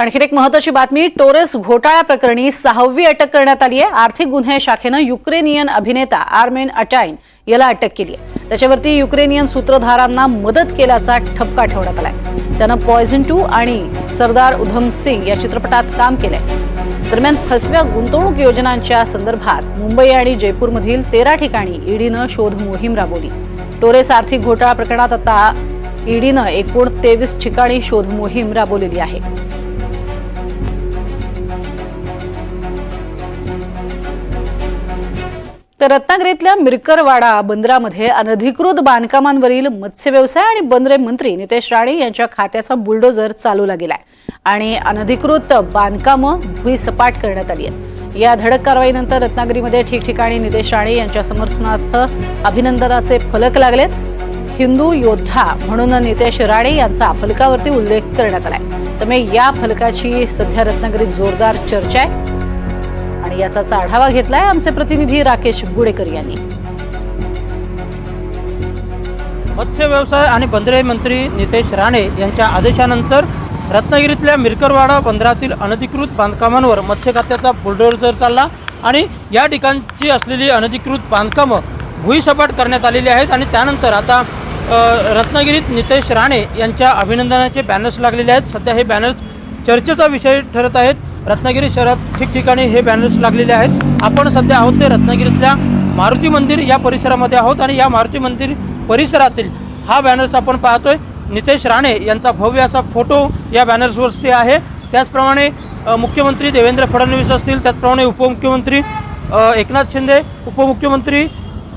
आणखी एक महत्त्वाची बातमी, टोरेस घोटाळा प्रकरणी 6वी अटक करण्यात आली आहे। आर्थिक गुन्हे शाखेनं युक्रेनियन अभिनेता आर्मेन अटाईन याला अटक केली आहे। त्याच्यावरती युक्रेनियन सूत्रधारांना मदत केल्याचा ठपका ठेवण्यात आलाय। त्यानं पॉइझन 2 आणि सरदार उधम सिंग या चित्रपटात काम केलंय। दरम्यान फसव्या गुंतवणूक योजनांच्या संदर्भात मुंबई आणि जयपूरमधील 13 ठिकाणी ईडीनं शोध मोहीम राबवली। टोरेस आर्थिक घोटाळा प्रकरणात आता ईडीनं एकूण 23 ठिकाणी शोध मोहीम राबवलेली आहे। तर रत्नागिरीतल्या मिरकरवाडा बंदरामध्ये अनधिकृत बांधकामांवरील मत्स्य व्यवसाय आणि बंदरे मंत्री नितेश राणे यांच्या खात्याचा बुलडोझर चालवला गेलाय आणि अनधिकृत बांधकामं भुईसपाट करण्यात आली आहेत। या धडक कारवाईनंतर रत्नागिरीमध्ये ठिकठिकाणी नितेश राणे यांच्या समर्थनार्थ अभिनंदनाचे फलक लागलेत। हिंदू योद्धा म्हणून नितेश राणे यांचा फलकावरती उल्लेख करण्यात आलाय। त्यामुळे या फलकाची सध्या रत्नागिरीत जोरदार चर्चा आहे आणि याचा आढावा घेतलाय आमचे प्रतिनिधी राकेश गुडेकर यांनी। मत्स्य व्यवसाय आणि बंदरे मंत्री नितेश राणे यांच्या आदेशानंतर रत्नागिरीतल्या मिरकरवाडा बंदरातील अनधिकृत बांधकामांवर मत्स्य खात्याचा बुलडोझर चालला आणि या ठिकाणची असलेली अनधिकृत बांधकामं भुईसपाट करण्यात आलेली आहेत आणि त्यानंतर आता रत्नागिरीत नितेश राणे यांच्या अभिनंदनाचे बॅनर्स लागलेले आहेत। सध्या हे बॅनर्स चर्चेचा विषय ठरत आहेत। रत्नागिरी शहरात ठिकठिकाणी हे बॅनर्स लागलेले आहेत। आपण सध्या आहोत ते रत्नागिरीतल्या मारुती मंदिर या परिसरामध्ये आहोत आणि या मारुती मंदिर परिसरातील हा बॅनर्स आपण पाहतोय। नितेश राणे यांचा भव्य असा फोटो या बॅनर्सवरती आहे। त्याचप्रमाणे मुख्यमंत्री देवेंद्र फडणवीस असतील, त्याचप्रमाणे उपमुख्यमंत्री एकनाथ शिंदे, उपमुख्यमंत्री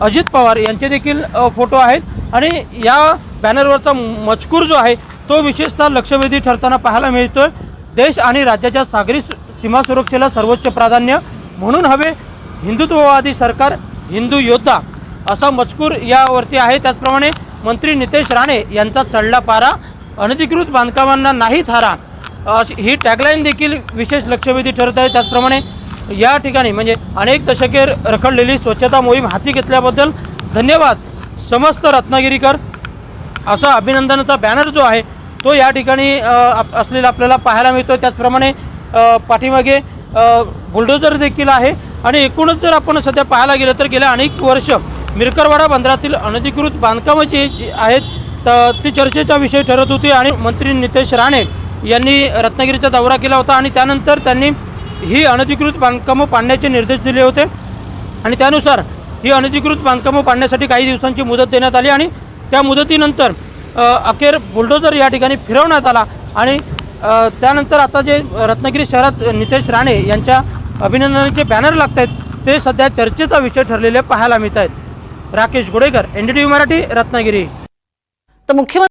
अजित पवार यांचे देखील फोटो आहेत आणि या बॅनरवरचा मजकूर जो आहे तो विशेषतः लक्षवेधी ठरताना पाहायला मिळतोय। देश आणि राज्याच्या सागरी सीमा सुरक्षेला सर्वोच्च प्राधान्य म्हणून हवे हिंदुत्ववादी सरकार, हिंदू योद्धा असा मजकूर यावरती आहे। त्याचप्रमाणे मंत्री नितेश राणे यांचा चढला पारा, अनधिकृत बांधकामांना नाही थारा ही टॅगलाईन देखील विशेष लक्षवेधी ठरत आहे। त्याचप्रमाणे या ठिकाणी म्हणजे अनेक दशके रखडलेली स्वच्छता मोहीम हाती घेतल्याबद्दल धन्यवाद समस्त रत्नागिरीकर असा अभिनंदनाचा बॅनर जो आहे तो या ठिकाणी असलेला आपल्याला पाहायला मिळतो। त्याचप्रमाणे पाठीमागे बुलडोझर देखील आहे आणि एकूणच जर आपण सध्या पाहायला गेलं तर गेल्या अनेक वर्ष मिरकरवाडा बंदरातील अनधिकृत बांधकामं जी आहेत तर ती चर्चेचा विषय ठरत होती आणि मंत्री नितेश राणे यांनी रत्नागिरीचा दौरा केला होता आणि त्यानंतर त्यांनी ही अनधिकृत बांधकामं पाडण्याचे निर्देश दिले होते आणि त्यानुसार ही अनधिकृत बांधकामं पाडण्यासाठी काही दिवसांची मुदत देण्यात आली आणि त्या मुदतीनंतर अखेर बुलडोझर या ठिकाणी फिरवण्यात आला आणि त्यानंतर आता जे रत्नागिरी शहरात नितेश राणे यांच्या अभिनंदनाचे बॅनर लागत आहेत ते सध्या चर्चेचा विषय ठरलेले पाहायला मिळत आहेत। राकेश गुडेकर, NDTV मराठी, रत्नागिरी। तर मुख्यमंत्री